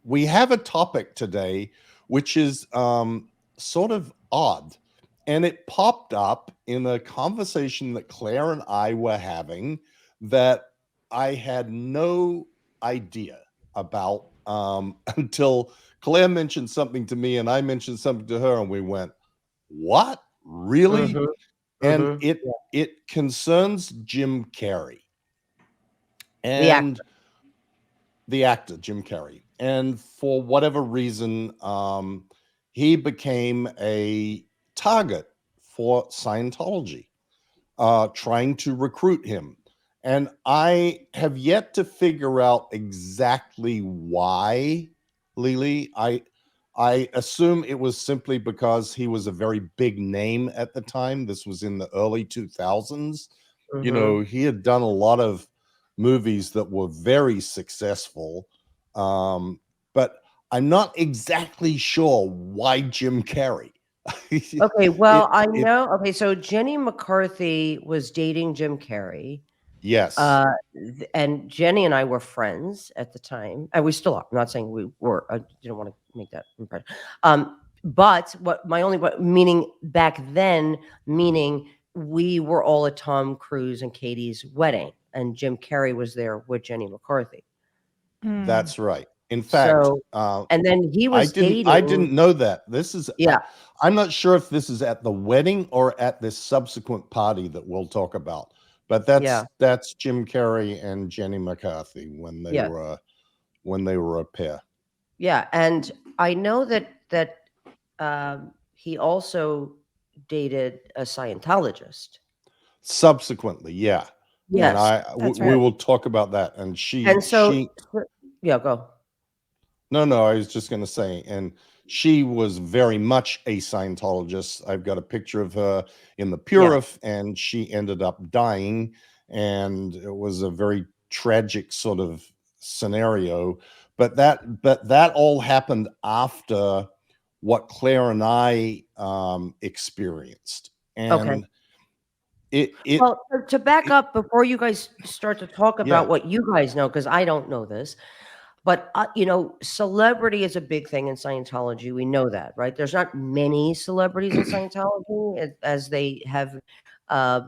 we have a topic today which is sort of odd. And it popped up in a conversation that Claire and I were having that I had no idea about until Claire mentioned something to me and I mentioned something to her, and we went, "What? Really?" Mm-hmm. And Mm-hmm. it concerns Jim Carrey The and actor. the actor Jim Carrey. And for whatever reason, he became a target for Scientology, trying to recruit him. And I have yet to figure out exactly why, Lily. I assume it was simply because he was a very big name at the time. This was in the early 2000s. You Mm-hmm. know, he had done a lot of movies that were very successful. But I'm not exactly sure why Jim Carrey. Okay, well, I It know. Okay, so Jenny McCarthy was dating Jim Carrey. Yes, Uh, and Jenny and I were friends at the time, and we still are. I'm not saying we were. I didn't want to make that impression. But what my only meaning back then, meaning we were all at Tom Cruise and Katie's wedding, and Jim Carrey was there with Jenny McCarthy. Mm. that's right. In fact, So, and then he I was didn't dating. know that. This is Yeah, I'm not sure if this is at the wedding or at this subsequent party that we'll talk about. But yeah, that's Jim Carrey and Jenny McCarthy yeah, when they were a pair. yeah. And I know that he also dated a Scientologist. Subsequently, yeah. And Yes. That's we right. will talk about that. And And yeah, go. no, I was just going to say, and she was very much a Scientologist. I've got a picture of her in the Yeah. Purif, and she ended up dying, and it was a very tragic sort of scenario. But that all happened after what Claire and I experienced, Okay. and it Well, to back it up before you guys start to talk yeah, about what you guys know, because I don't know this, but celebrity is a big thing in Scientology. We know that, right? There's not many celebrities in Scientology, as they have uh,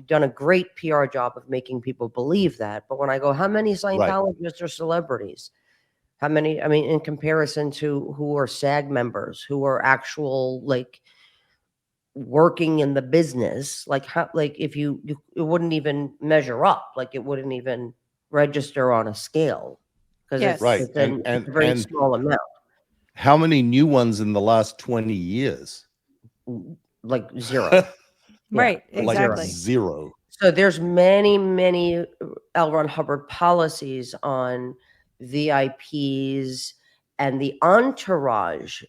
done a great PR job of making people believe that. But when I go, how many right. Scientologists are celebrities? How many? I mean, in comparison to who are SAG members, who are actual like working in the business, like how, like if you it wouldn't even measure up, like it wouldn't even register on a scale because Right. Yes. it's a very And small amount. how many new ones in the last 20 years? Like zero. Yeah, Right. like Like zero. Exactly. zero. So there's many L. Ron Hubbard policies on VIPs and the entourages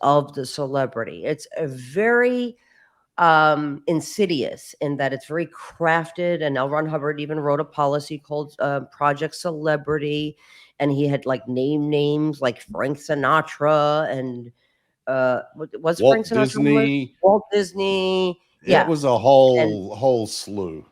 of the celebrity. It's a very insidious in that it's very crafted. And L. Ron Hubbard even wrote a policy called Project Celebrity, and he had like names like Frank Sinatra and was Frank Walt Sinatra on the list? Disney. Walt Disney. It Yeah. was a And whole slew.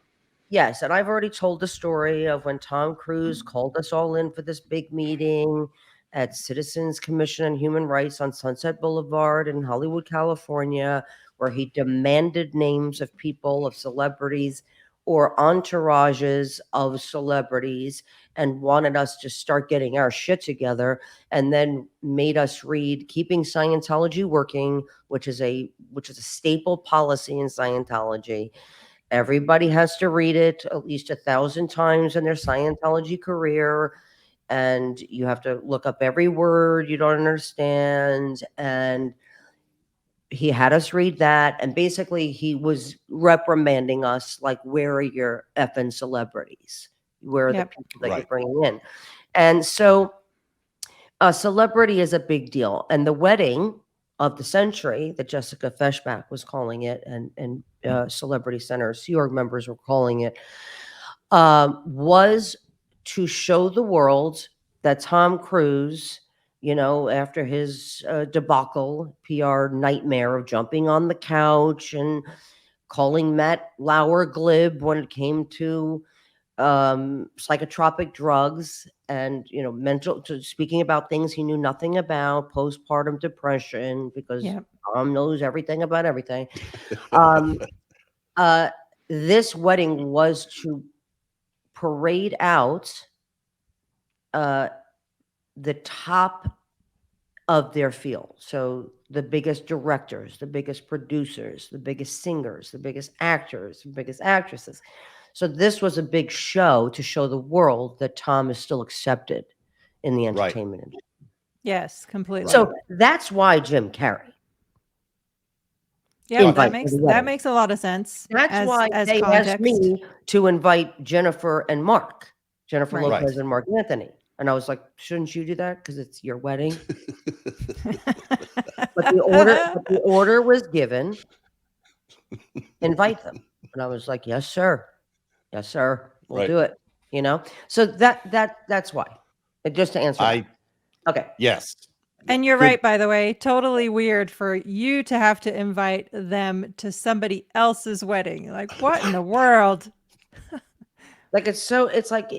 yes, and I've already told the story of when Tom Cruise called us all in for this big meeting at Citizens Commission on Human Rights on Sunset Boulevard in Hollywood, California, where he demanded names of people, of celebrities, or entourages of celebrities, and wanted us to start getting our shit together, and then made us read Keeping Scientology Working, which is a staple policy in Scientology. Everybody has to read it at least 1,000 times in their Scientology career, and you have to look up every word you don't understand. And he had us read that, and basically he was reprimanding us like, "Where are your effing celebrities? Where are the Yep. people that you're Right. bringing in?" And so a celebrity is a big deal, and the wedding of the century that Jessica Feshbach was calling it, and Celebrity Center Sea Org members were calling it, was to show the world that Tom Cruise, after his debacle, PR nightmare of jumping on the couch and calling Matt Lauer glib when it came to psychotropic drugs and, speaking about things he knew nothing about, postpartum depression, because Yeah. Tom knows everything about everything. Um, this wedding was to parade out the top of their field. So the biggest directors, the biggest producers, the biggest singers, the biggest actors, the biggest actresses. So this was a big show to show the world that Tom is still accepted in the Right. entertainment industry. Yes, completely. So that's why Jim Carrey. Yeah, invite that to the makes wedding. makes a lot of sense. That's why as they context. asked me to invite Jennifer and Mark, Jennifer Right. Lopez Right. and Mark Anthony. And I was like, shouldn't you do that? Because it's your wedding. But the order was given. Invite them. And I was like, yes, sir. Yes, sir. We'll Right. do it. So that's why. Just to answer that. Okay. Yes. And you're Good. right, by the way. Totally weird for you to have to invite them to somebody else's wedding. Like, what in the world? Like, it's like,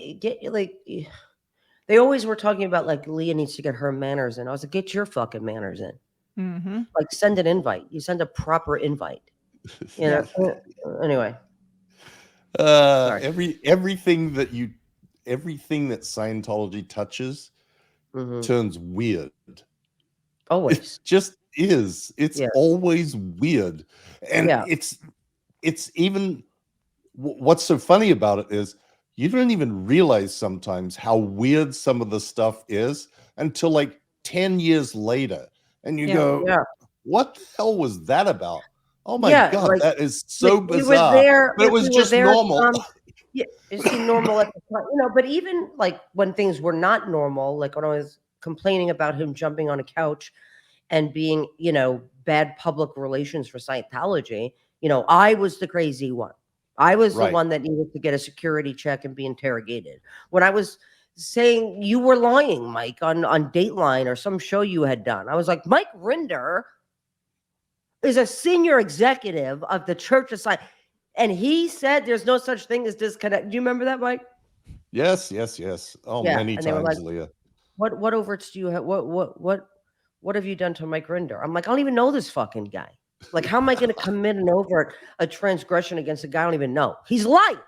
they always were talking about, like, Leah needs to get her manners in. I was like, get your fucking manners in. Mm-hmm. Like, send an invite. You send a proper invite. Yeah. Anyway. Everything that Scientology touches turns weird. Always. It just is. It's always weird. And it's even what's so funny about it is you don't even realize sometimes how weird some of the stuff is until like 10 years later. And you go, what the hell was that about? Oh my God, like, that is so like, bizarre. But it was just normal. It seemed normal at the time, but even like when things were not normal, like when I was complaining about him jumping on a couch and being, bad public relations for Scientology, I was the crazy one. I was the one that needed to get a security check and be interrogated. When I was saying you were lying, Mike, on Dateline or some show you had done, I was like, Mike Rinder is a senior executive of the Church of Scientology. And he said there's no such thing as disconnect. Do you remember that, Mike? Yes. Oh, many and times, they were like, Leah. What overts do you have? What have you done to Mike Rinder? I'm like, I don't even know this fucking guy. Like, how am I going to commit an overt a transgression against a guy I don't even know? He's lying.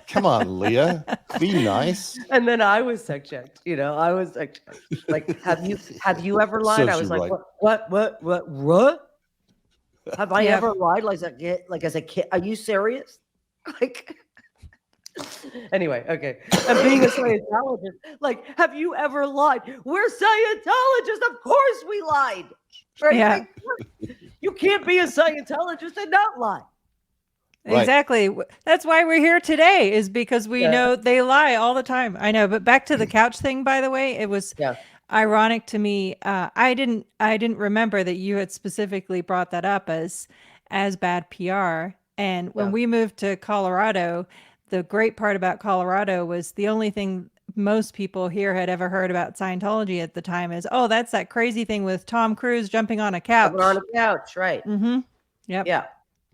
Come on, Leah. Be nice. And then I was sex checked. I was like, have you ever lied? I was like, what? Have I ever lied like as a kid? Are you serious? Like, anyway, okay. And being a Scientologist, like, have you ever lied? We're Scientologists. Of course we lied. Right? Yeah. Like, you can't be a Scientologist and not lie. Right. Exactly. That's why we're here today, is because we know they lie all the time. I know, but back to the couch thing, by the way, it was ironic to me. I didn't remember that you had specifically brought that up as bad PR. And when we moved to Colorado, the great part about Colorado was the only thing most people here had ever heard about Scientology at the time is, oh, that's that crazy thing with Tom Cruise jumping on a couch. Jumping on a couch, right. Mm-hmm. Yep.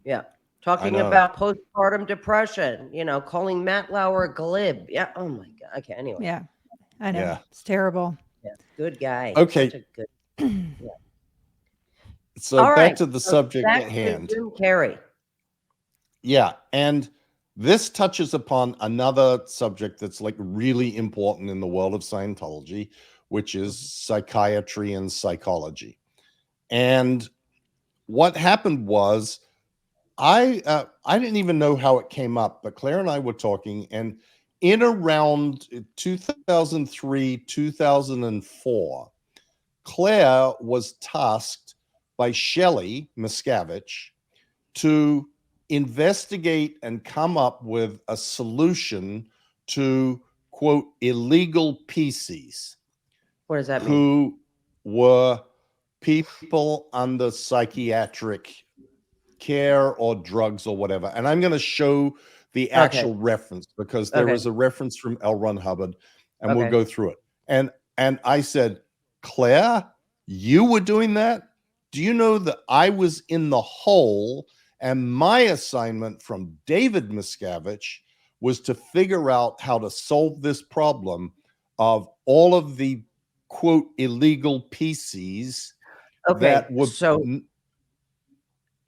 Yeah. Talking about postpartum depression, calling Matt Lauer a glib. Yeah. Oh my God. Okay. Anyway. Yeah. I know. Yeah. It's terrible. Yeah. Good guy. Okay. Such a good. So back to the subject at hand. Jim Carrey. Yeah. And this touches upon another subject that's like really important in the world of Scientology, which is psychiatry and psychology. And what happened was, I didn't even know how it came up, but Claire and I were talking, and in around 2003, 2004, Claire was tasked by Shelly Miscavige to investigate and come up with a solution to, quote, illegal PCs. What does that mean? Who were people under psychiatric care or drugs or whatever. And I'm going to show the actual reference, because there is a reference from L. Ron Hubbard, and we'll go through it. And I said, Claire, you were doing that? Do you know that I was in the hole And my assignment from David Miscavige was to figure out how to solve this problem of all of the quote illegal PCs that would. So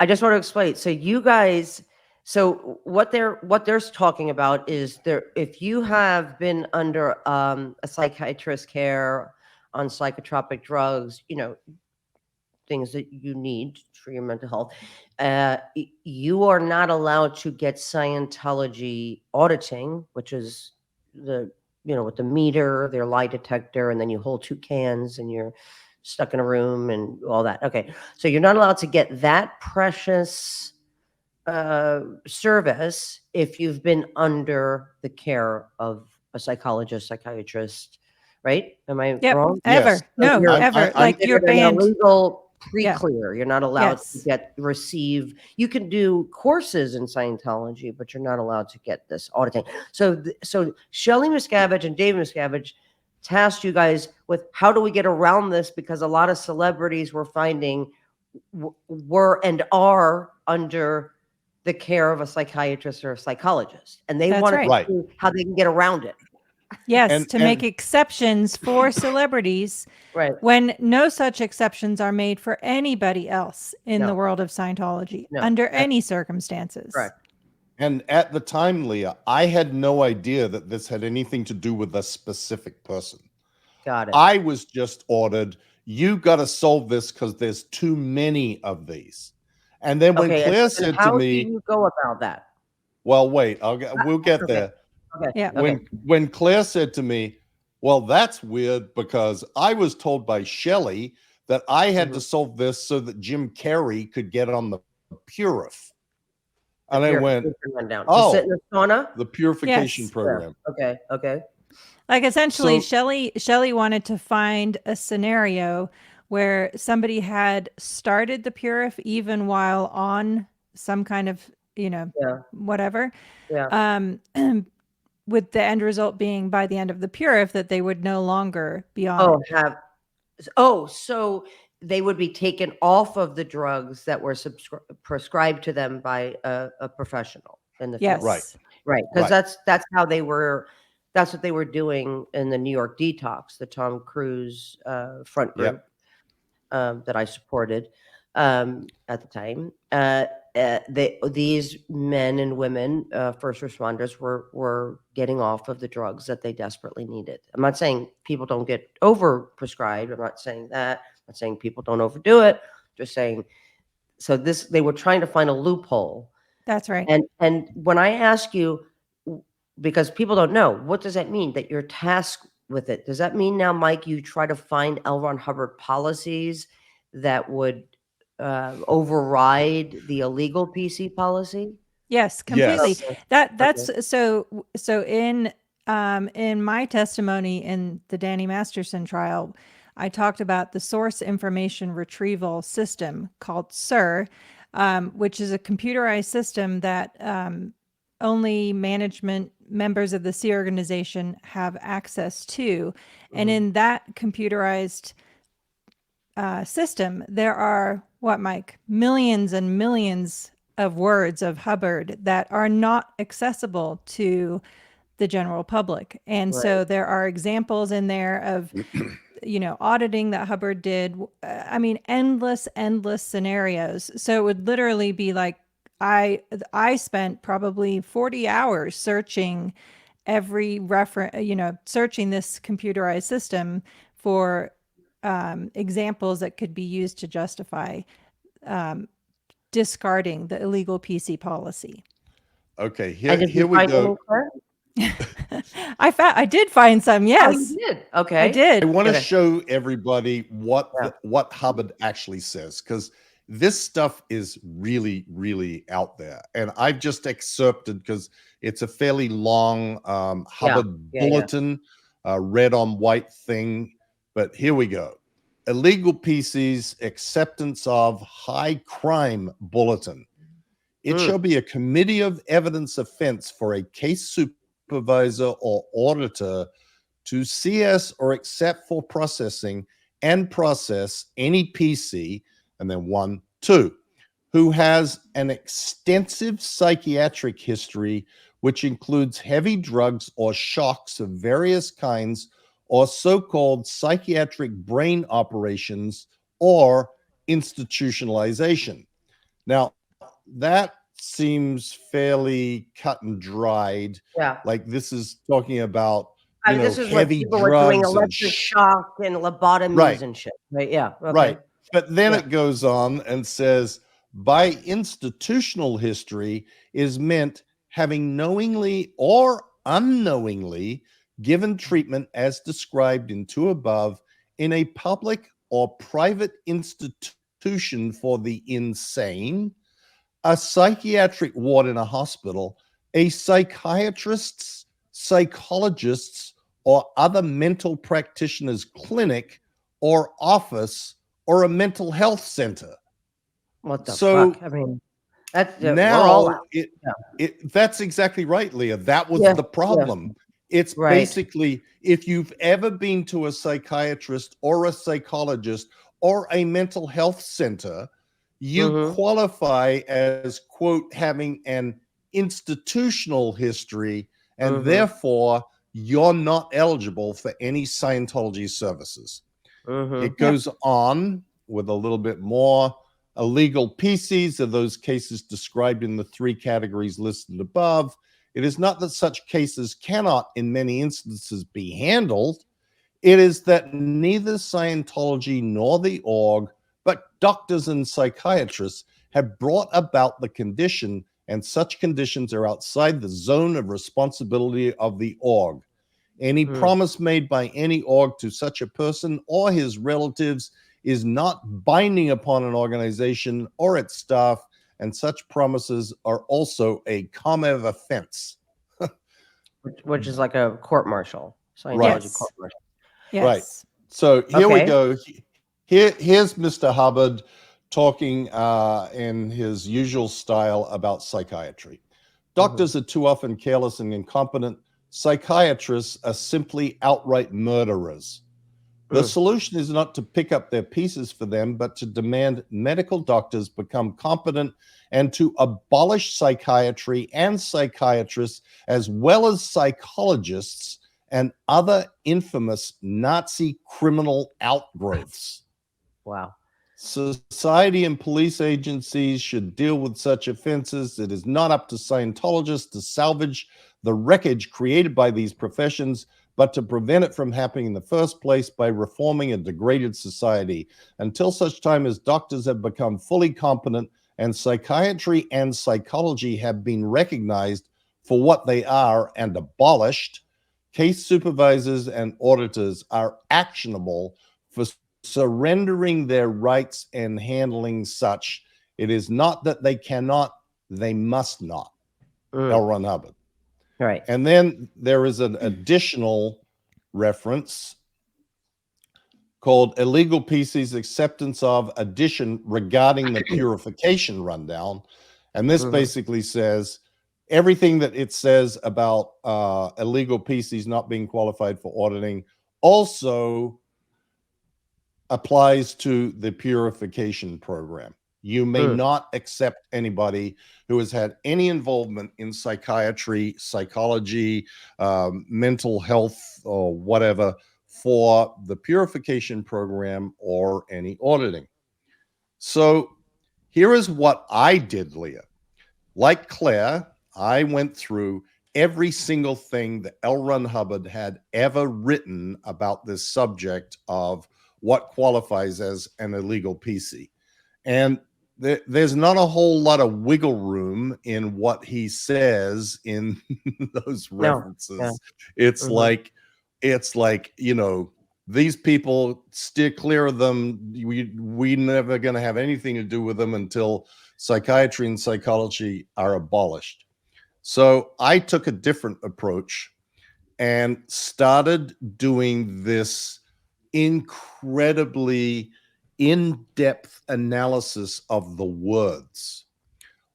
I just want to explain. So you guys, so what they're talking about is if you have been under a psychiatrist care on psychotropic drugs, things that you need for your mental health, you are not allowed to get Scientology auditing, which is with the meter, their lie detector, and then you hold 2 cans and you're stuck in a room and all that. Okay. So you're not allowed to get that precious service if you've been under the care of a psychologist, psychiatrist, right? Am I wrong? Ever. Yes. No, You're- ever. I'm Like you're banned. Illegal pre-clear. You're not allowed Yes. to receive. You can do courses in Scientology, but you're not allowed to get this auditing. So Shelly Miscavige and David Miscavige tasked you guys with how do we get around this, because a lot of celebrities we're finding were and are under the care of a psychiatrist or a psychologist, and they want to see how they can get around it. Yes, to make exceptions for celebrities, when no such exceptions are made for anybody else in the world of Scientology under any circumstances. Right. And at the time, Leah, I had no idea that this had anything to do with a specific person. Got it. I was just ordered, you got to solve this because there's too many of these. And then when Claire said to me, how do you go about that? Well, wait, we'll get there. Okay. Yeah. When Claire said to me, well, that's weird because I was told by Shelly that I had to solve this so that Jim Carrey could get on the Purif. And I went, oh, sit in the sauna? The purification program. Yeah. Okay. Like essentially, Shelly wanted to find a scenario where somebody had started the Purif even while on some kind of, whatever. Yeah. With the end result being by the end of the Purif that they would no longer be on. So they would be taken off of the drugs that were prescribed to them by a professional in the field. Right. Because that's how they were. That's what they were doing in the New York Detox, the Tom Cruise front group that I supported at the time. These men and women, first responders, were getting off of the drugs that they desperately needed. I'm not saying people don't get over prescribed. I'm not saying that. I'm not saying people don't overdo it. Just saying. So they were trying to find a loophole. That's right. And when I ask you, because people don't know, what does that mean that you're tasked with it? Does that mean now, Mike, you try to find L. Ron Hubbard policies that would override the illegal PC policy? Yes, completely. Yes. That's so in my testimony in the Danny Masterson trial, I talked about the source information retrieval system called SIR, which is a computerized system that only management members of the C organization have access to. And in that computerized system, there are Mike? Millions and millions of words of Hubbard that are not accessible to the general public. And so there are examples in there of, auditing that Hubbard did. I mean, endless scenarios. So it would literally be like, I spent probably 40 hours searching every reference, searching this computerized system for examples that could be used to justify discarding the illegal PC policy. Okay, here we go. I did find some. Yes, oh, you did. Okay, I did. I want to show everybody what Hubbard actually says, because this stuff is really, really out there. And I've just excerpted because it's a fairly long Hubbard bulletin, red on white thing. But here we go. Illegal PCs, acceptance of high crime bulletin. It shall be a committee of evidence offense for a case supervisor or auditor to CS or accept for processing and process any PC, and then 1, 2, who has an extensive psychiatric history, which includes heavy drugs or shocks of various kinds, or so-called psychiatric brain operations or institutionalization. Now, that seems fairly cut and dried. Yeah. Like this is talking about, I mean, this is when heavy people were doing drugs and electric shock and lobotomies right, and shit. Right? Yeah. Okay. right. But then Yeah. it goes on and says, by institutional history is meant having knowingly or unknowingly given treatment as described in two above in a public or private institution for the insane, a psychiatric ward in a hospital, a psychiatrist's, psychologist's, or other mental practitioner's clinic or office, or a mental health center. What the fuck? I mean, that's now that's exactly right, Leah. That was the problem. It's basically, if you've ever been to a psychiatrist or a psychologist or a mental health center, you qualify as, quote, having an institutional history, and therefore you're not eligible for any Scientology services. It goes on with a little bit more. Illegal PCs are those cases described in the three categories listed above. It is not that such cases cannot, in many instances, be handled. It is that neither Scientology nor the org, but doctors and psychiatrists have brought about the condition, and such conditions are outside the zone of responsibility of the org. Any promise made by any org to such a person or his relatives is not binding upon an organization or its staff, and such promises are also a common offense. which is like a court-martial, Scientology Right. court-martial. Yes. Right. So here we go. Here's Mr. Hubbard talking in his usual style about psychiatry. Doctors are too often careless and incompetent. Psychiatrists are simply outright murderers. The solution is not to pick up their pieces for them, but to demand medical doctors become competent and to abolish psychiatry and psychiatrists, as well as psychologists and other infamous Nazi criminal outgrowths. Wow. Society and police agencies should deal with such offenses. It is not up to Scientologists to salvage the wreckage created by these professions, but to prevent it from happening in the first place by reforming a degraded society. Until such time as doctors have become fully competent and psychiatry and psychology have been recognized for what they are and abolished, case supervisors and auditors are actionable for surrendering their rights and handling such. It is not that they cannot, they must not. L. Ron Hubbard. Right. And then there is an additional reference called Illegal PC's Acceptance of Addition regarding the purification rundown. And this basically says everything that it says about illegal PCs not being qualified for auditing also applies to the purification program. You may not accept anybody who has had any involvement in psychiatry, psychology, mental health, or whatever for the purification program or any auditing. So here is what I did, Leah. Like Claire, I went through every single thing that L. Ron Hubbard had ever written about this subject of what qualifies as an illegal PC. And there's not a whole lot of wiggle room in what he says in those references. No. It's like, you know, these people, steer clear of them. We never going to have anything to do with them until psychiatry and psychology are abolished. So I took a different approach and started doing this incredibly in-depth analysis of the words.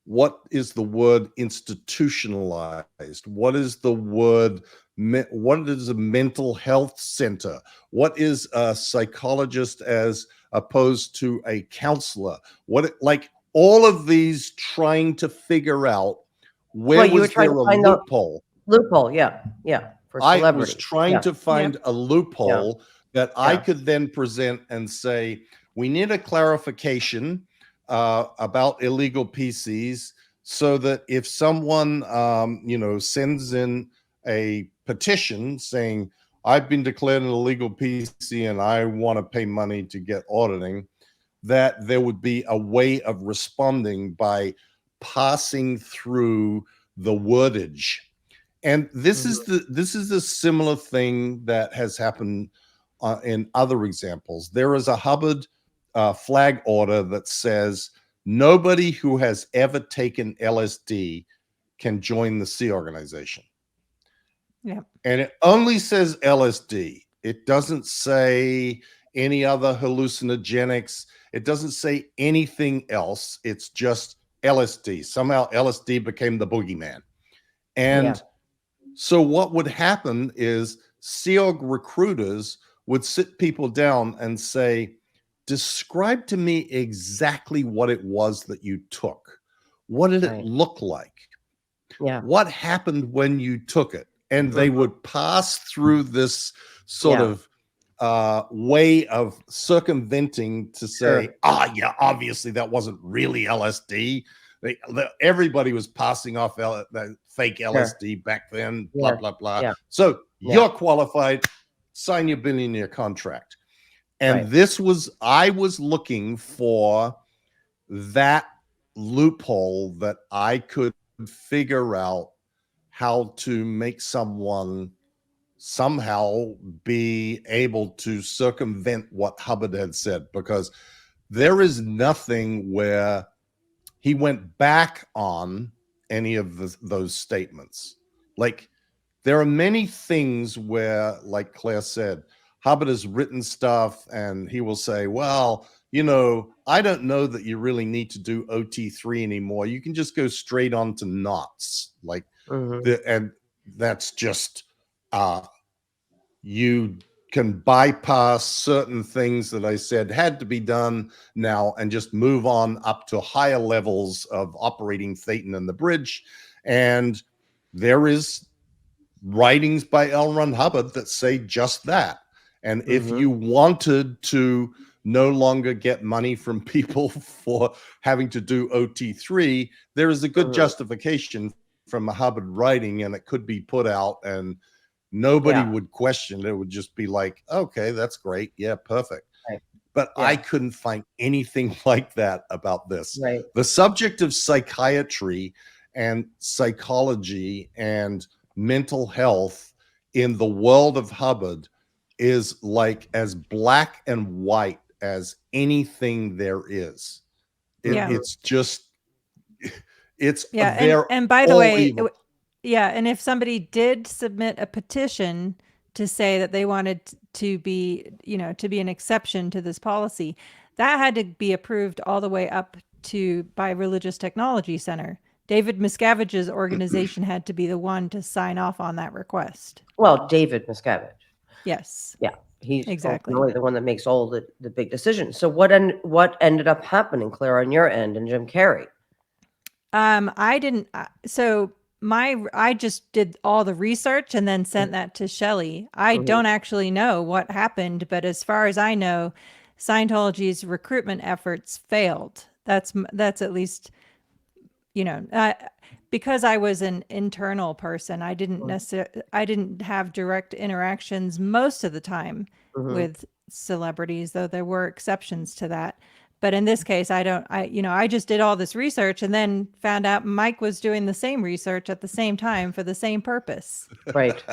What is the word institutionalized? What is the word, what is a mental health center? What is a psychologist as opposed to a counselor? What, like all of these trying to figure out where you were was trying there to a find loophole. loophole. Yeah. For I was celebrities. trying to find a loophole that I Yeah. could then present and say, we need a clarification about illegal PCs, so that if someone, sends in a petition saying, I've been declared an illegal PC and I want to pay money to get auditing, that there would be a way of responding by passing through the wordage. And this is the similar thing that has happened in other examples. There is a Hubbard flag order that says nobody who has ever taken LSD can join the Sea Organization. Yeah. And it only says LSD. It doesn't say any other hallucinogenics. It doesn't say anything else. It's just LSD. Somehow LSD became the boogeyman. And so what would happen is Sea Org recruiters would sit people down and say, describe to me exactly what it was that you took. What did it look like? Yeah. What happened when you took it? And they would pass through this sort of way of circumventing to say, obviously that wasn't really LSD. Everybody was passing off the fake LSD back then, blah, blah, blah. Yeah. So you're qualified, sign your billionaire contract. And I was looking for that loophole that I could figure out how to make someone somehow be able to circumvent what Hubbard had said, because there is nothing where he went back on any of those statements. Like, there are many things where, like Claire said, Hubbard has written stuff and he will say, well, I don't know that you really need to do OT3 anymore. You can just go straight on to knots. Like, and that's just, you can bypass certain things that I said had to be done now and just move on up to higher levels of operating Thetan and the bridge. And there is writings by L. Ron Hubbard that say just that. And if you wanted to no longer get money from people for having to do OT3, there is a good justification from a Hubbard writing, and it could be put out and nobody would question it. It would just be like, okay, that's great. Yeah, perfect. But I couldn't find anything like that about this. The subject of psychiatry and psychology and mental health in the world of Hubbard is like as black and white as anything there is. It's just, it's there. And by the way, and if somebody did submit a petition to say that they wanted to be, to be an exception to this policy, that had to be approved all the way up to by Religious Technology Center. David Miscavige's organization had to be the one to sign off on that request. Well, David Miscavige. Yes. Yeah. He's exactly really the one that makes all the big decisions. So what ended up happening, Claire, on your end, and Jim Carrey? I didn't. I just did all the research and then sent that to Shelly. I don't actually know what happened, but as far as I know, Scientology's recruitment efforts failed. That's at least, because I was an internal person, I didn't have direct interactions most of the time with celebrities, though there were exceptions to that. But in this case, I just did all this research and then found out Mike was doing the same research at the same time for the same purpose. Right.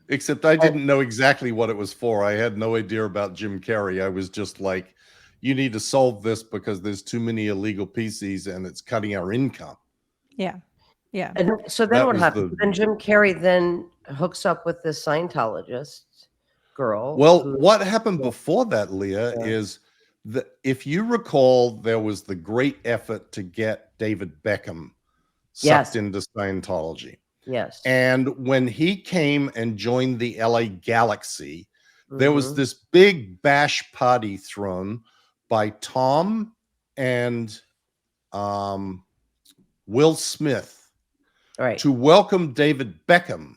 Except I didn't know exactly what it was for. I had no idea about Jim Carrey. I was just like, you need to solve this because there's too many illegal PCs and it's cutting our income. Yeah. And so then what happened? Then Jim Carrey then hooks up with this Scientologist girl. Well, what happened before that, Leah, is that if you recall, there was the great effort to get David Beckham sucked into Scientology. Yes. And when he came and joined the LA Galaxy, there was this big bash party thrown by Tom and Will Smith to welcome David Beckham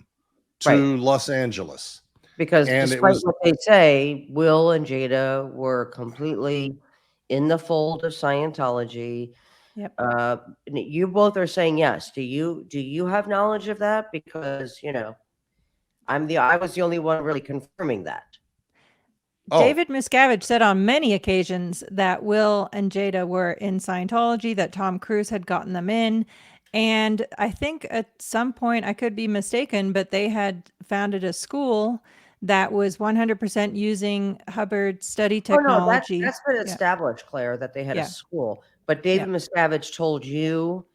to Los Angeles. Because despite what they say, Will and Jada were completely in the fold of Scientology. Yep. You both are saying yes. Do you have knowledge of that? Because I was the only one really confirming that. David Miscavige said on many occasions that Will and Jada were in Scientology, that Tom Cruise had gotten them in. And I think at some point, I could be mistaken, but they had founded a school that was 100% using Hubbard study technology. Oh, no, that's been established, Claire, that they had a school. But David Miscavige told you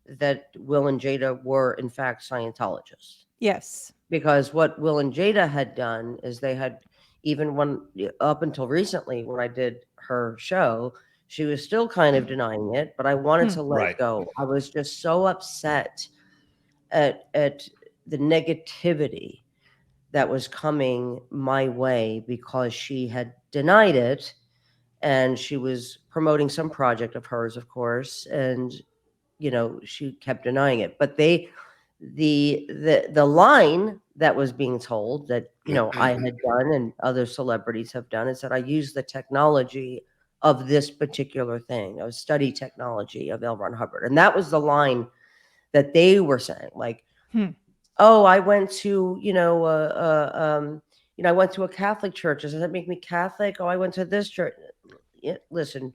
that Will and Jada were, in fact, Scientologists. Yes. Because what Will and Jada had done is they had, even up until recently, when I did her show, she was still kind of denying it, but I wanted to let it go. I was just so upset at the negativity that was coming my way because she had denied it, and she was promoting some project of hers, of course, and she kept denying it. But the line that was being told that I had done and other celebrities have done is that I use the technology of this particular thing, of study technology of L. Ron Hubbard, and that was the line that they were saying, like, oh, I went to I went to a Catholic church. Does that make me Catholic? Oh, I went to this church. Listen,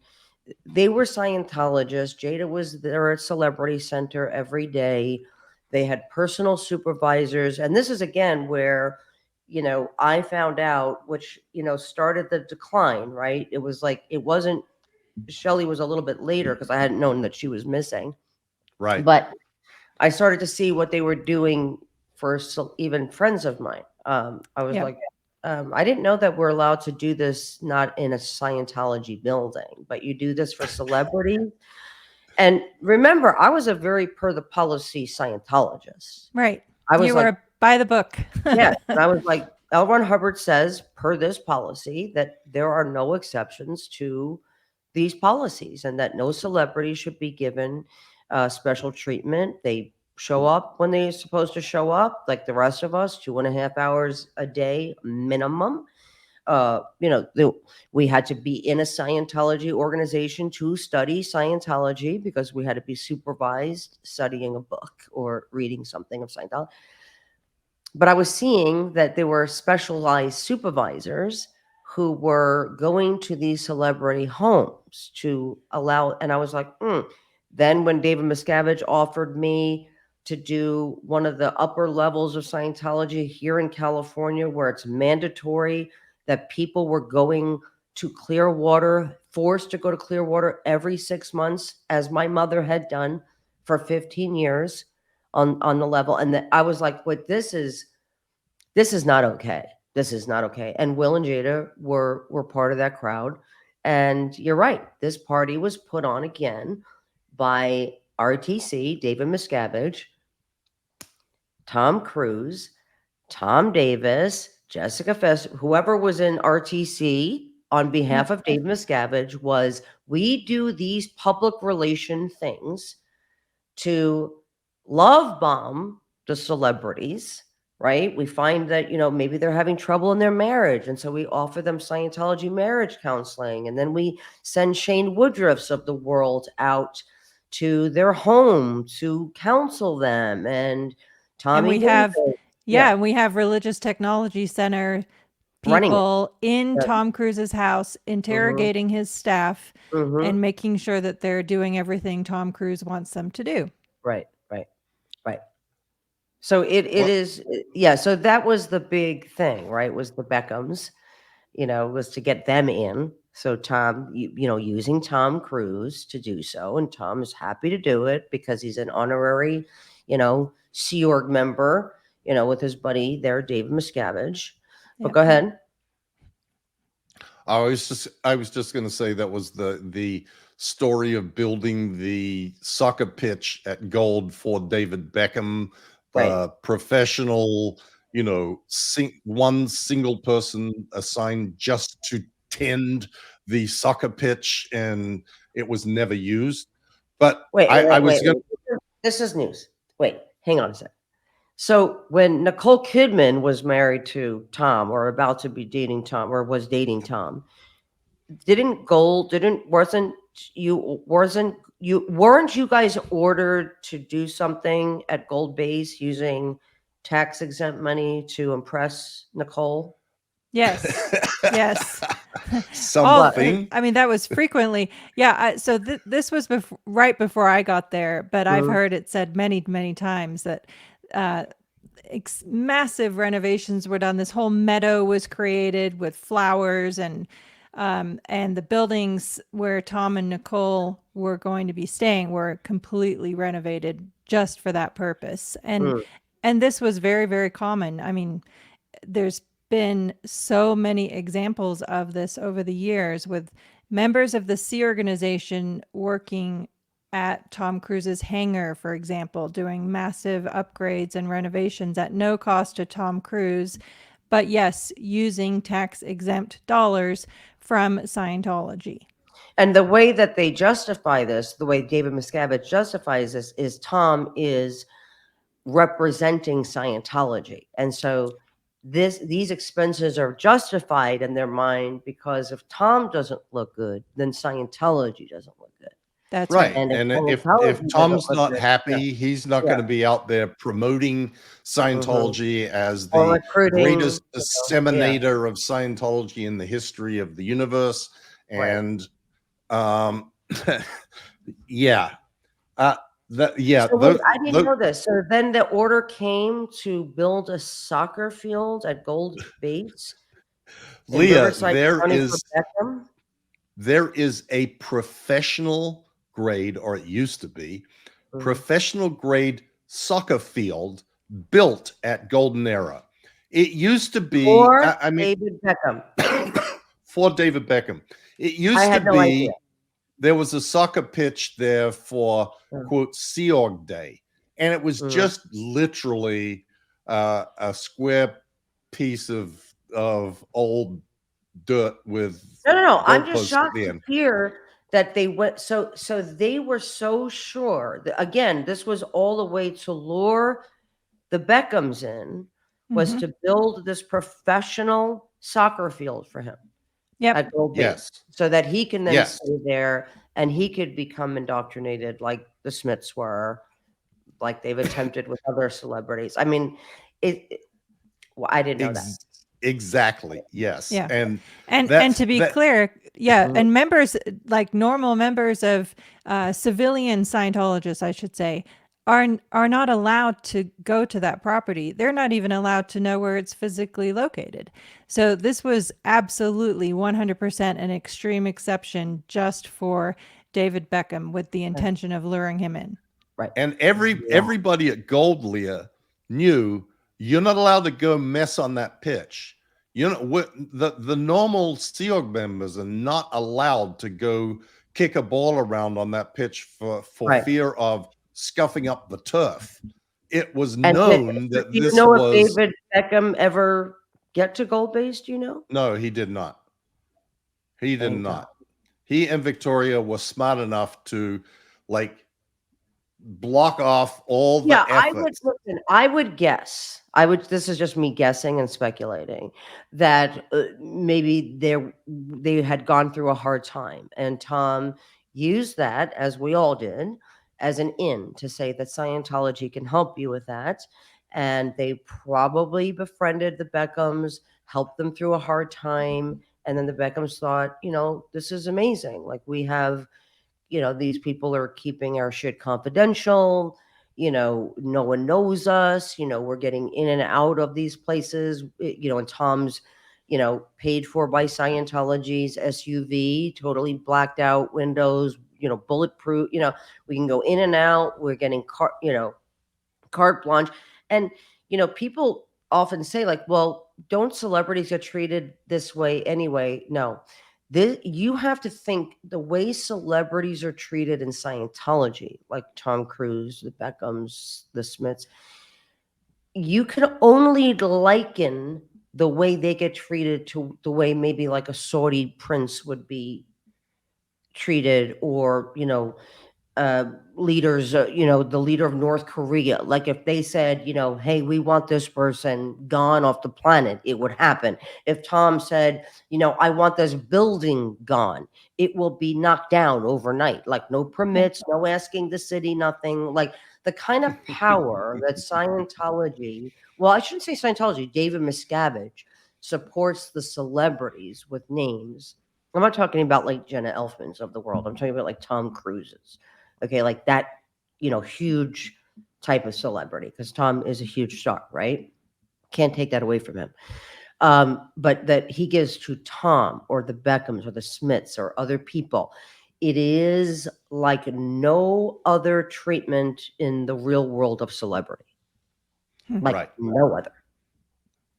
they were Scientologists. Jada was there at Celebrity Center every day. They had personal supervisors. And this is, again, where, I found out, which, started the decline, right? It was like, it wasn't, Shelly was a little bit later because I hadn't known that she was missing. Right. But I started to see what they were doing for even friends of mine. I was like, I didn't know that we're allowed to do this not in a Scientology building, but you do this for celebrities. And remember, I was a very per the policy Scientologist. Right. I was were by the book. Yeah. And I was like, L. Ron Hubbard says, per this policy, that there are no exceptions to these policies and that no celebrity should be given special treatment. They show up when they're supposed to show up, like the rest of us, 2.5 hours a day minimum. We had to be in a Scientology organization to study Scientology because we had to be supervised studying a book or reading something of Scientology. But I was seeing that there were specialized supervisors who were going to these celebrity homes to allow, and I was like, Then when David Miscavige offered me to do one of the upper levels of Scientology here in California, where it's mandatory that people were going to Clearwater, forced to go to Clearwater every 6 months, as my mother had done for 15 years on the level. And I was like, "What? This is not okay. This is not okay." And Will and Jada were part of that crowd. And you're right. This party was put on again by RTC, David Miscavige, Tom Cruise, Tom Davis, Jessica Fest, whoever was in RTC on behalf of David Miscavige, was, we do these public relation things to love bomb the celebrities, right? We find that, maybe they're having trouble in their marriage. And so we offer them Scientology marriage counseling. And then we send Shane Woodruffs of the world out to their home to counsel them. And Tommy, and we have, and we have Religious Technology Center people in Tom Cruise's house, interrogating his staff and making sure that they're doing everything Tom Cruise wants them to do. Right. So it is, so that was the big thing, right? Was the Beckhams, was to get them in. So Tom, using Tom Cruise to do so. And Tom is happy to do it because he's an honorary, Sea Org member, with his buddy there, David Miscavige. But go ahead. I was just going to say that was the story of building the soccer pitch at Gold for David Beckham, professional, one single person assigned just to tend the soccer pitch, and it was never used. But Wait, I was wait. This is news. Wait, hang on a sec. So when Nicole Kidman was married to Tom, or about to be dating Tom, or was dating Tom, weren't you guys ordered to do something at Gold Base using tax exempt money to impress Nicole? Yes. Yes. something. I mean, that was frequently. Yeah. So this was right before I got there, but I've heard it said many, many times that massive renovations were done. This whole meadow was created with flowers, and the buildings where Tom and Nicole were going to be staying were completely renovated just for that purpose. And this was very, very common. I mean, there's been so many examples of this over the years, with members of the Sea Organization working at Tom Cruise's hangar, for example, doing massive upgrades and renovations at no cost to Tom Cruise, but yes, using tax-exempt dollars from Scientology. And the way that they justify this, the way David Miscavige justifies this, is Tom is representing Scientology. And so these expenses are justified in their mind, because if Tom doesn't look good, then Scientology doesn't look good. That's Right. right. And if Tom's not happy, he's not going to be out there promoting Scientology as the greatest disseminator of Scientology in the history of the universe. And yeah. I didn't know this. So then the order came to build a soccer field at Gold Base. Leah, there is a professional grade, or it used to be, professional grade soccer field built at Golden Era. It used to be David Beckham. For David Beckham. It used to be there was a soccer pitch there for quote Sea Org Day, and it was just literally a square piece of old dirt with no. I'm just shocked to hear that they went so they were so sure that, again, this was all the way to lure the Beckhams in, was to build this professional soccer field for him. At Gold Base, so that he can then stay there and he could become indoctrinated like the Smiths were, like they've attempted with other celebrities. I mean, I didn't know that. Exactly. Yes. Yeah. And to be clear, and members, like normal members of civilian Scientologists, I should say, are not allowed to go to that property. They're not even allowed to know where it's physically located. So this was absolutely 100% an extreme exception just for David Beckham, with the intention of luring him in. Right. And everybody at Gold, Leah, knew you're not allowed to go mess on that pitch. You know, the normal Sea Org members are not allowed to go kick a ball around on that pitch for fear of scuffing up the turf. It was known that this was. Do you know if David Beckham ever get to Gold Base? Do you know? No, he did not. He did not. He and Victoria were smart enough to block off all the efforts. I would guess. This is just me guessing and speculating that maybe they had gone through a hard time, and Tom used that, as we all did, as an in to say that Scientology can help you with that. And they probably befriended the Beckhams, helped them through a hard time. And then the Beckhams thought, this is amazing. Like, we have, these people are keeping our shit confidential. No one knows us. We're getting in and out of these places, and Tom's, paid for by Scientology's SUV, totally blacked out windows, bulletproof, we can go in and out. We're getting carte blanche. And, people often say, like, well, don't celebrities get treated this way anyway? No, you have to think the way celebrities are treated in Scientology, like Tom Cruise, the Beckhams, the Smiths, you can only liken the way they get treated to the way maybe like a Saudi prince would be treated, or leaders, the leader of North Korea. Like if they said, hey, we want this person gone off the planet, it would happen. If Tom said, I want this building gone, it will be knocked down overnight. Like no permits, no asking the city, nothing. Like the kind of power that Scientology, well, I shouldn't say Scientology, David Miscavige supports the celebrities with names. I'm not talking about like Jenna Elfmans of the world. I'm talking about like Tom Cruise's. Okay, like that, huge type of celebrity, because Tom is a huge star, right? Can't take that away from him. But that he gives to Tom or the Beckhams or the Smiths or other people, it is like no other treatment in the real world of celebrity. Like no other.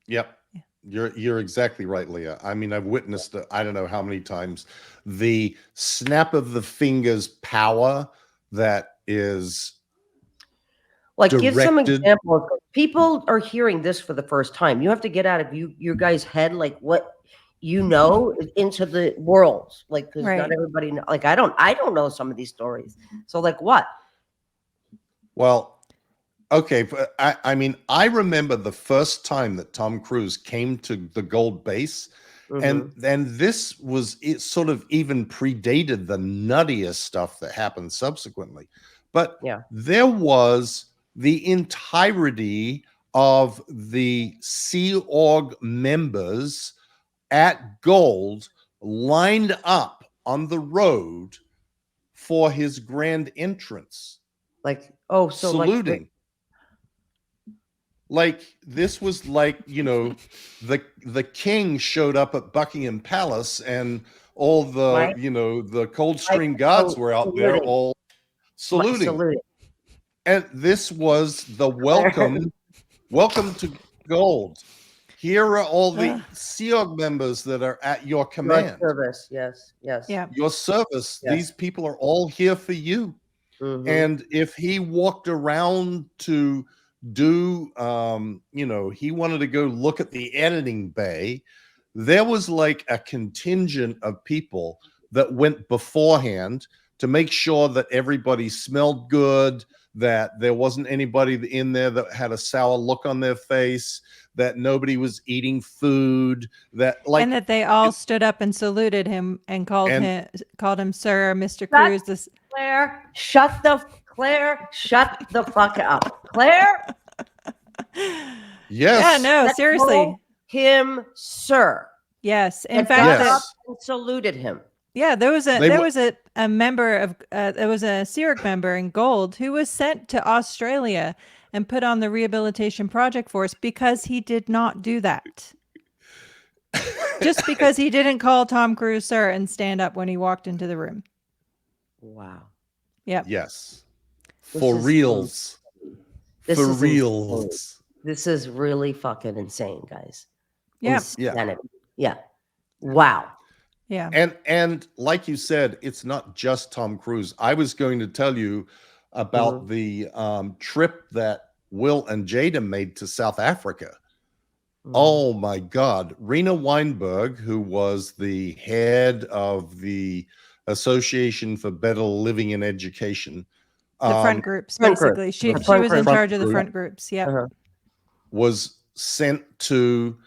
Yep. You're exactly right, Leah. I mean, I've witnessed I don't know how many times the snap of the fingers power that is like directed. Give some examples. People are hearing this for the first time. You have to get out of your guys' head like what into the world, like because not everybody know, like I don't know some of these stories. So like what? Well, okay, I mean, I remember the first time that Tom Cruise came to the Gold Base, and this was, it sort of even predated the nuttiest stuff that happened subsequently. But there was the entirety of the Sea Org members at Gold lined up on the road for his grand entrance. Like, so saluting. Like this was like, the king showed up at Buckingham Palace and all the, the Coldstream Guards were out there all saluting. And this was the welcome to Gold. Here are all the Sea Org members that are at your command. Your service, yes. Yeah. Your service. Yes. These people are all here for you. And if he walked around to do, he wanted to go look at the editing bay, there was like a contingent of people that went beforehand to make sure that everybody smelled good, that there wasn't anybody in there that had a sour look on their face, that nobody was eating food, and that they all stood up and saluted him and called him Sir, Mr. Cruise. Claire, shut the fuck up. Claire? Yes. Yeah, no, seriously. Him, sir. Yes. In fact, and saluted him. Yeah, there was a member of there was a Sea Org member in Gold who was sent to Australia and put on the Rehabilitation Project Force because he did not do that. Just because he didn't call Tom Cruise sir and stand up when he walked into the room. Wow. Yeah. Yes. For reals. For reals. This is really fucking insane, guys. Yeah. Yeah. Wow. Yeah. And like you said, it's not just Tom Cruise. I was going to tell you about the trip that Will and Jada made to South Africa. Oh my God. Rena Weinberg, who was the head of the Association for Better Living and Education. The front groups, basically. She was in charge of the front groups. Yeah. Was sent to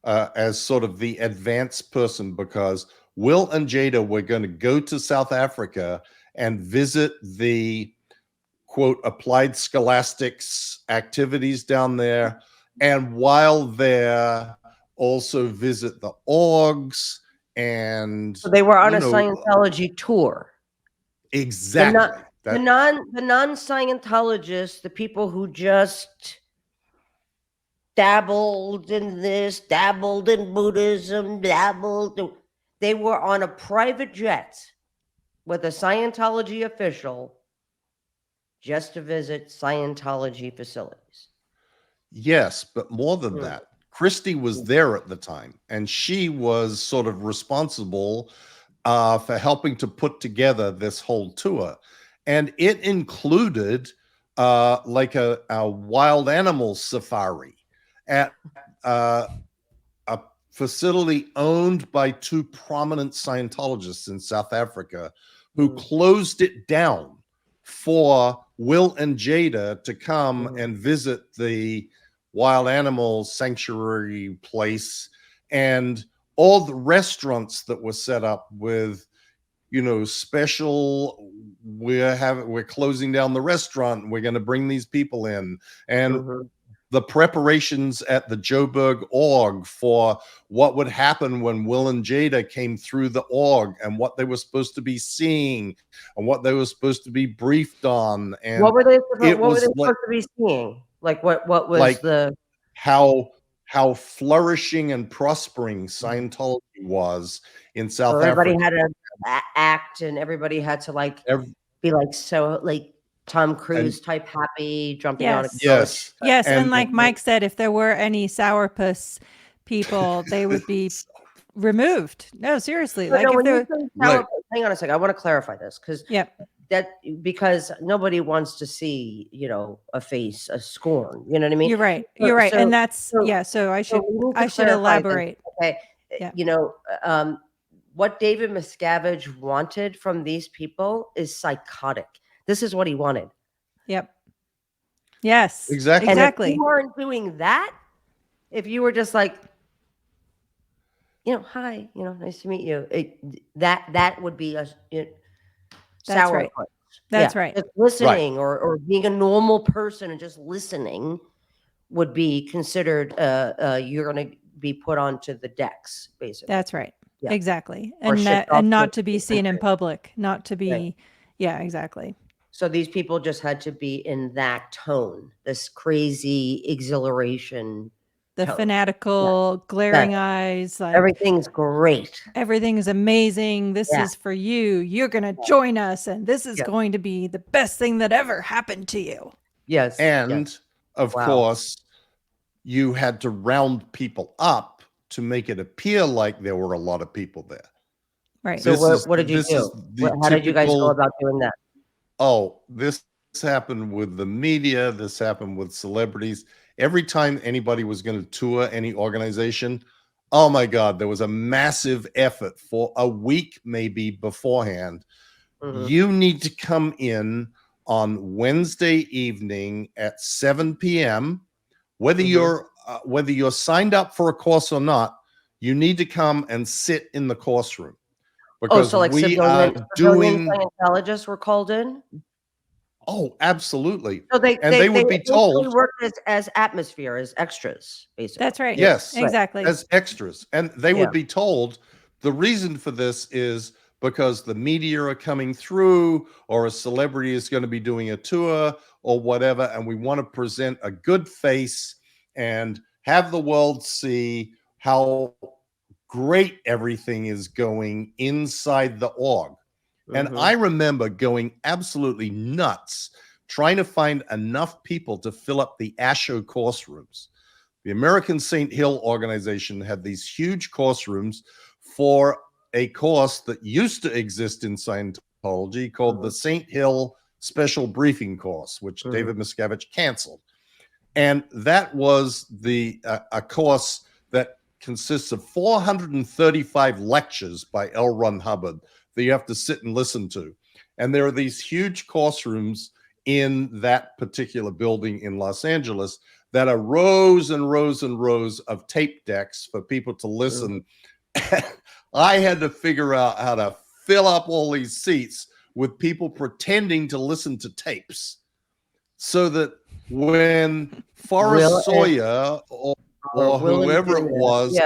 as sort of the advanced person because Will and Jada were going to go to South Africa and visit the quote applied scholastics activities down there, and while there also visit the orgs, and so they were on a Scientology tour. Exactly. The non-Scientologists, the people who just dabbled in this, dabbled in Buddhism, they were on a private jet with a Scientology official just to visit Scientology facilities. Yes, but more than that, Christy was there at the time, and she was sort of responsible for helping to put together this whole tour. And it included like a wild animal safari at a facility owned by two prominent Scientologists in South Africa who closed it down for Will and Jada to come and visit the wild animal sanctuary place, and all the restaurants that were set up with, you know, special, we're closing down the restaurant, we're going to bring these people in, and the preparations at the Joburg org for what would happen when Will and Jada came through the org, and what they were supposed to be seeing and what they were supposed to be briefed on. And what were they supposed to be seeing? Like what was like the how flourishing and prospering Scientology was in South everybody Africa. had to act, and everybody had to like be like so like Tom Cruise type happy, jumping on a couch. Yes, and like Mike said, if there were any sourpuss people, they would be removed. No, seriously. But like no, if there hang on a second. I want to clarify this because nobody wants to see, you know, a face, a scorn. You know what I mean? You're right. You're right. And that's so I should elaborate. This, okay. You know, what David Miscavige wanted from these people is psychotic. This is what he wanted. Yep. Yes. Exactly. And if you weren't doing that, if you were just like, you know, hi, you know, nice to meet you. That would be a sour. Right. That's right. Just listening or being a normal person and just listening would be considered you're going to be put onto the decks, basically. That's right. Yeah. Exactly. And not to be seen in public, not to be exactly. So these people just had to be in that tone, this crazy exhilaration. The fanatical, glaring eyes. Like, everything's great. Everything is amazing. This is for you. You're going to join us. And this is going to be the best thing that ever happened to you. Yes. And of course, you had to round people up to make it appear like there were a lot of people there. Right. So what did you do? How did you guys go about doing that? Oh, this happened with the media. This happened with celebrities. Every time anybody was going to tour any organization, oh my God, there was a massive effort for a week maybe beforehand. You need to come in on Wednesday evening at 7 p.m. Whether you're signed up for a course or not, you need to come and sit in the course room. Because so like we are doing Scientologists were called in. Oh, absolutely. So they would be told worked as atmosphere, as extras, basically. That's right. Yes, exactly. As extras, and they would be told the reason for this is because the media are coming through, or a celebrity is going to be doing a tour, or whatever, and we want to present a good face and have the world see how great everything is going inside the org. And I remember going absolutely nuts trying to find enough people to fill up the ASHO course rooms. The American St. Hill organization had these huge course rooms for a course that used to exist in Scientology called the St. Hill Special Briefing Course, which David Miscavige canceled. And that was a course that consists of 435 lectures by L. Ron Hubbard that you have to sit and listen to. And there are these huge course rooms in that particular building in Los Angeles that are rows and rows and rows of tape decks for people to listen. I had to figure out how to fill up all these seats with people pretending to listen to tapes so that when Forrest Sawyer or whoever it was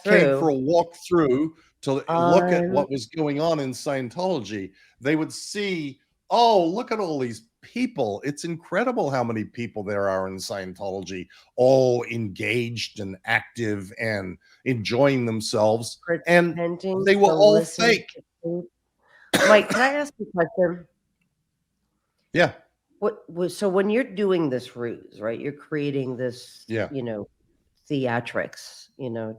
came for a walk through to look at what was going on in Scientology, they would see, oh, look at all these people. It's incredible how many people there are in Scientology, all engaged and active and enjoying themselves. And they were all fake. Mike, can I ask you a question? Yeah. So when you're doing this ruse, right, you're creating this, you know, theatrics, you know,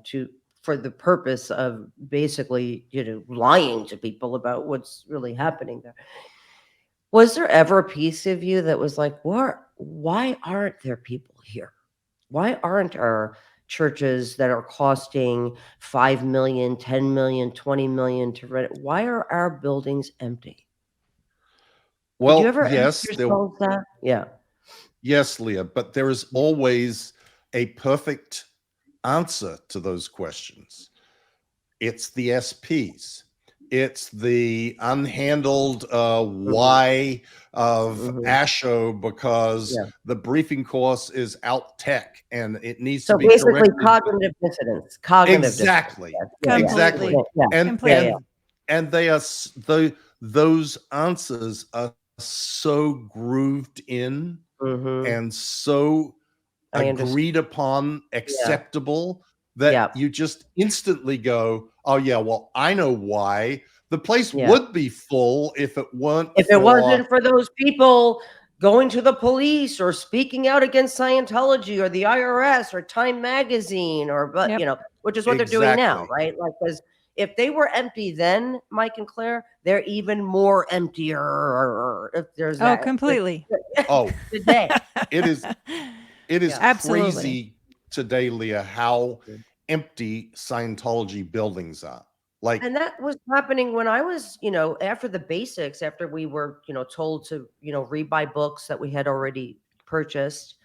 for the purpose of basically, you know, lying to people about what's really happening there. Was there ever a piece of you that was like, why aren't there people here? Why aren't our churches that are costing 5 million, 10 million, 20 million to rent, why are our buildings empty? Well, Did you ever ask yes, yourself that? Yeah. yes, Leah, but there is always a perfect answer to those questions. It's the SPs. It's the unhandled why of ASHO because the briefing course is out tech and it needs to be basically corrected. Cognitive dissonance. Cognitive exactly. dissonance. Yeah. Exactly. Completely. And they are those answers are so grooved in and so agreed upon, acceptable that you just instantly go, oh yeah, well, I know why. The place would be full if it weren't if it wasn't for those people going to the police or speaking out against Scientology or the IRS or Time Magazine or which is what they're doing now, right? Like, because if they were empty then, Mike and Claire, they're even more emptier. If there's that. Completely. Today. It is Absolutely. crazy today, Leah, how empty Scientology buildings are. Like, and that was happening when I was, after the basics, after we were, told to, rebuy books that we had already purchased,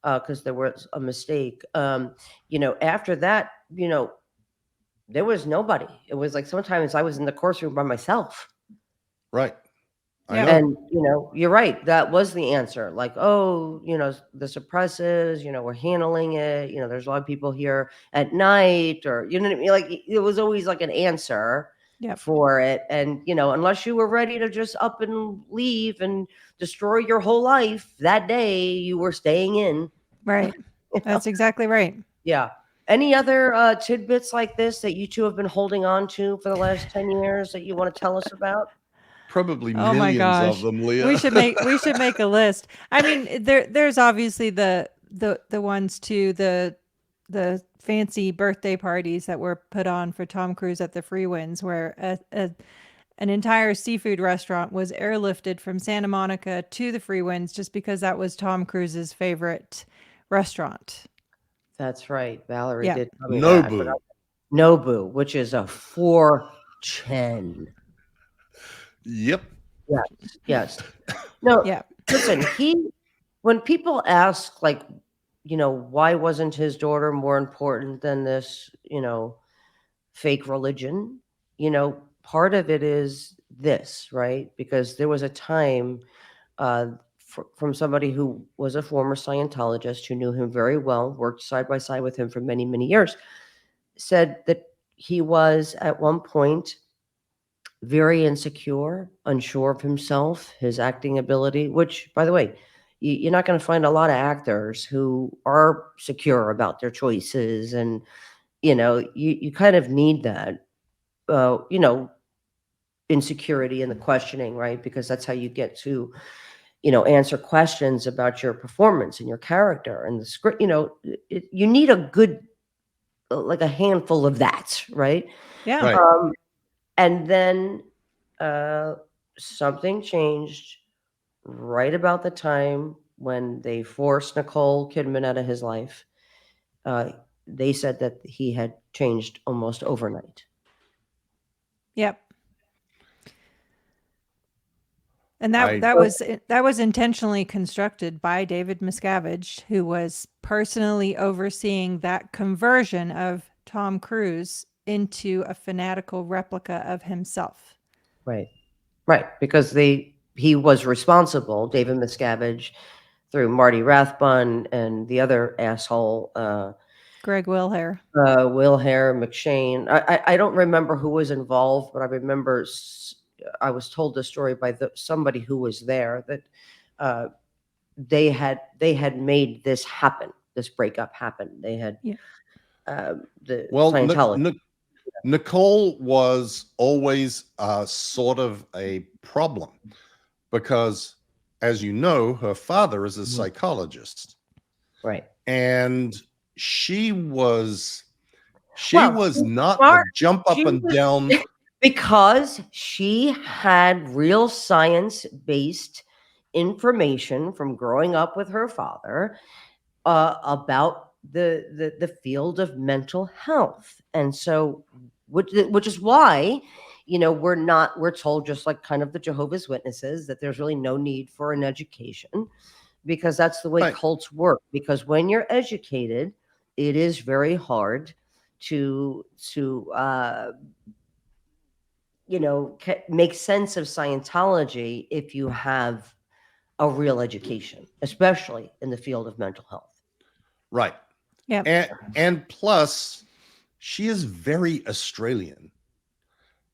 because there was a mistake. After that, there was nobody. It was like sometimes I was in the course room by myself. Right. Yeah. And, you're right. That was the answer. Like, oh, the suppressives, we're handling it. There's a lot of people here at night or, you know what I mean? Like, it was always like an answer for it. And, unless you were ready to just up and leave and destroy your whole life that day, you were staying in. Right. That's exactly right. Yeah. Any other tidbits like this that you two have been holding on to for the last 10 years that you want to tell us about? Probably Oh my millions gosh. of them, Leah. We should make a list. I mean, there's obviously the ones too, the fancy birthday parties that were put on for Tom Cruise at the Freewinds, where an entire seafood restaurant was airlifted from Santa Monica to the Freewinds just because that was Tom Cruise's favorite restaurant. That's right. Valerie did tell me Nobu. that. Nobu, which is a fortune. Yep. Yes. No, Yeah. listen, when people ask, like, why wasn't his daughter more important than this, fake religion? Part of it is this, right? Because there was a time from somebody who was a former Scientologist who knew him very well, worked side by side with him for many, many years, said that he was at one point very insecure, unsure of himself, his acting ability, which, by the way, you're not going to find a lot of actors who are secure about their choices. And, you kind of need that, insecurity in the questioning, right? Because that's how you get to, answer questions about your performance and your character and the script. You need a good, like a handful of that, right? Yeah. Right. And then something changed right about the time when they forced Nicole Kidman out of his life. They said that he had changed almost overnight. Yep. And that was intentionally constructed by David Miscavige, who was personally overseeing that conversion of Tom Cruise into a fanatical replica of himself. Right. Because he was responsible, David Miscavige, through Marty Rathbun and the other asshole, Greg Wilhair, McShane. I don't remember who was involved, but I remember I was told the story by somebody who was there that they had made this happen, this breakup happen. They had Scientology. Nicole was always sort of a problem because, as you know, her father is a psychologist, right? And she was not a jump up and down. Because she had real science-based information from growing up with her father about the field of mental health. And so, which is why, we're told, just like kind of the Jehovah's Witnesses, that there's really no need for an education, because that's the way cults work. Because when you're educated, it is very hard to make sense of Scientology if you have a real education, especially in the field of mental health. Right. Yeah. And plus, she is very Australian.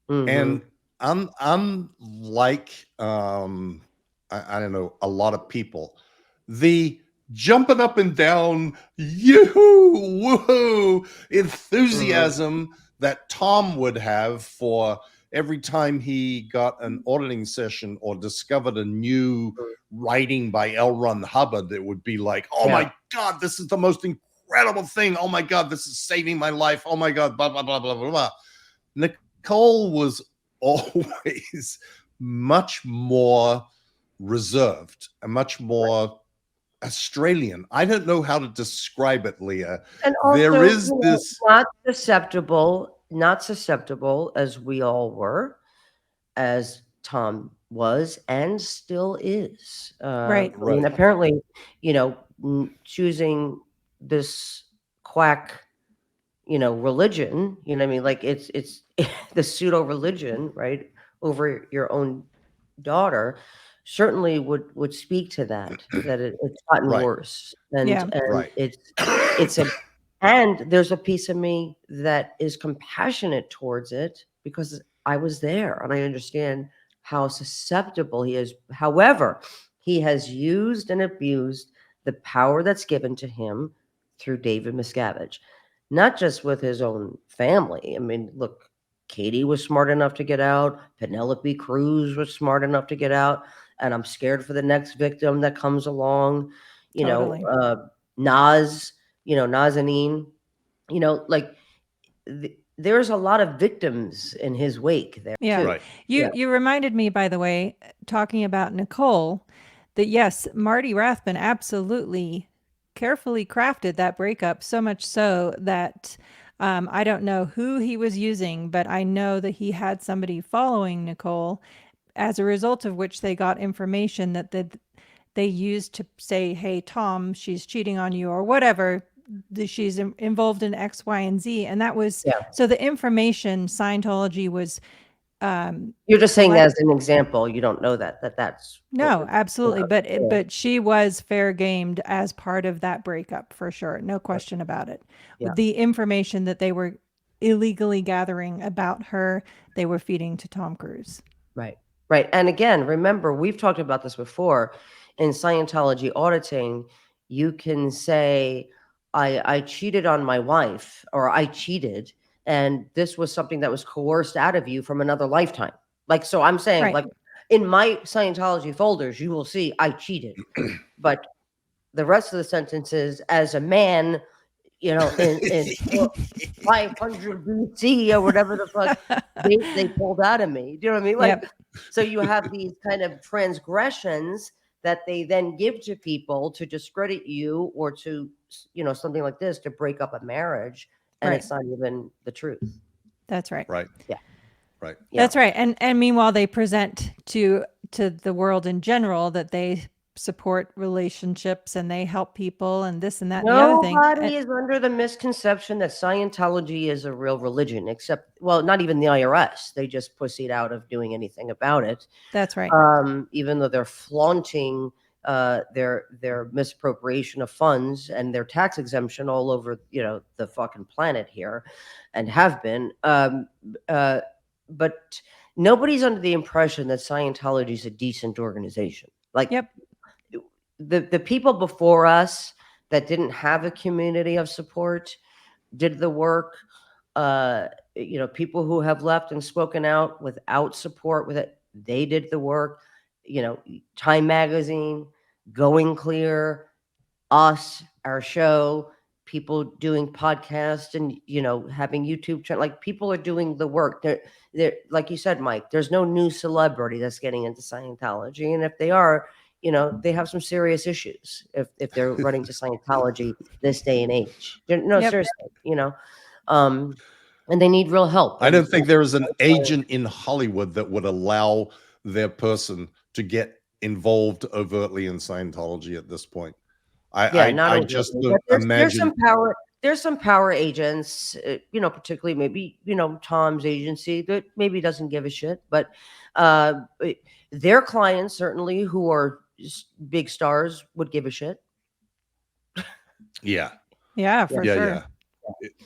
And I'm like, I don't know, a lot of people, the jumping up and down, yoo-hoo, woohoo, enthusiasm that Tom would have for every time he got an auditing session or discovered a new writing by L. Ron Hubbard, that would be like, oh my God, this is the most incredible thing. Oh my God, this is saving my life. Oh my God, blah, blah, blah, blah, blah, blah. Nicole was always much more reserved and much more Australian. I don't know how to describe it, Leah. And also, there is this not susceptible as we all were, as Tom was and still is. Right. I mean, apparently, choosing this quack, religion, I mean, like it's the pseudo religion, right, over your own daughter, certainly would speak to that it's gotten worse. And, and there's a piece of me that is compassionate towards it, because I was there and I understand how susceptible he is. However, he has used and abused the power that's given to him through David Miscavige, not just with his own family. I mean, look, Katie was smart enough to get out. Penelope Cruz was smart enough to get out. And I'm scared for the next victim that comes along. Nazanin, there's a lot of victims in his wake there. Yeah. Too. You reminded me, by the way, talking about Nicole, that yes, Marty Rathbun absolutely carefully crafted that breakup, so much so that I don't know who he was using, but I know that he had somebody following Nicole, as a result of which they got information that they used to say, hey, Tom, she's cheating on you or whatever. She's involved in X, Y, and Z. And that was, so the information Scientology was. You're just saying as an example, you don't know that's. No, absolutely. But she was fair gamed as part of that breakup for sure. No question about it. The information that they were illegally gathering about her, they were feeding to Tom Cruise. Right. And again, remember, we've talked about this before. In Scientology auditing, you can say, I cheated on my wife, or I cheated, and this was something that was coerced out of you from another lifetime. Like, so I'm saying, like, in my Scientology folders, you will see I cheated. But the rest of the sentences, as a man, in 500 BC or whatever the fuck they pulled out of me. Do you know what I mean? Like, so you have these kind of transgressions that they then give to people to discredit you, or to, something like this, to break up a marriage. And it's not even the truth. That's right. Right. Yeah. Right. Yeah. That's right. And meanwhile, they present to the world in general that they support relationships and they help people and this and that and the other thing. Nobody is under the misconception that Scientology is a real religion, except, well, not even the IRS. They just pussied out of doing anything about it. That's right. Even though they're flaunting their misappropriation of funds and their tax exemption all over, the fucking planet here, and have been. But nobody's under the impression that Scientology is a decent organization. Like, the people before us that didn't have a community of support did the work. People who have left and spoken out without support with it, they did the work. Time Magazine, Going Clear, us, our show, people doing podcasts and, having YouTube channel, like, people are doing the work. They're like you said, Mike, there's no new celebrity that's getting into Scientology. And if they are, they have some serious issues if they're running to Scientology this day and age. Seriously, and they need real help. I don't think there is an agent in Hollywood that would allow their person to get involved overtly in Scientology at this point. I just don't imagine. There's some power agents, particularly maybe, Tom's agency that maybe doesn't give a shit, but their clients certainly who are big stars would give a shit. Yeah. Yeah, for sure.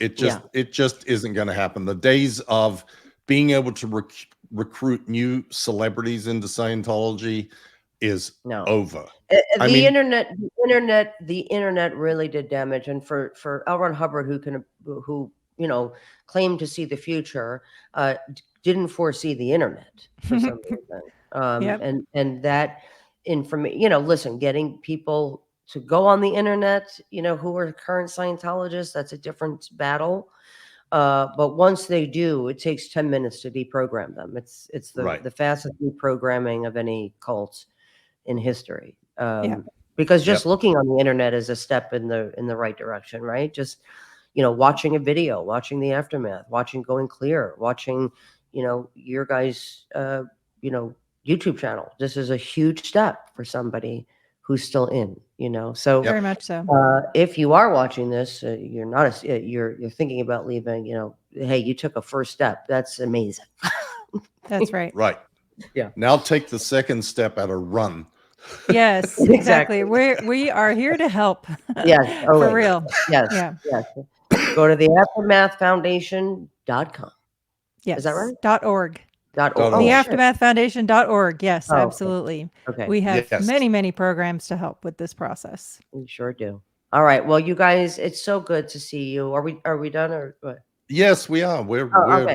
Yeah. It just isn't going to happen. The days of being able to recruit new celebrities into Scientology is over. The internet really did damage, and for L. Ron Hubbard, who claimed to see the future, didn't foresee the internet for some reason. And that information, listen, getting people to go on the internet, who are current Scientologists, that's a different battle. But once they do, it takes 10 minutes to deprogram them. It's the fastest deprogramming of any cult in history. Because just looking on the internet is a step in the right direction, right? Just, watching a video, watching the aftermath, watching Going Clear, watching, your guys, YouTube channel. This is a huge step for somebody who's still in, so very much so. If you are watching this, you're not you're thinking about leaving, hey, you took a first step. That's amazing. That's right. Right. Yeah. Now take the second step at a run. Yes, exactly. We are here to help. Yes. For real. Yes. Yeah. Yes. Go to the aftermathfoundation.com. Yes. Is that right? .org. .org. theaftermathfoundation.org. Yes, absolutely. Okay. We have many programs to help with this process. We sure do. All right. Well, you guys, it's so good to see you. Are we done or what? Yes, we are. We're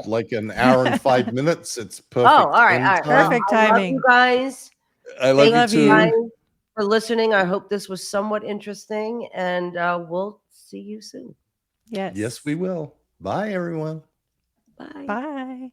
like an hour and 5 minutes. It's perfect. Oh, all right. Perfect timing. I love you guys. I love you too. Guys for listening. I hope this was somewhat interesting, and we'll see you soon. Yes. Yes, we will. Bye, everyone. Bye. Bye.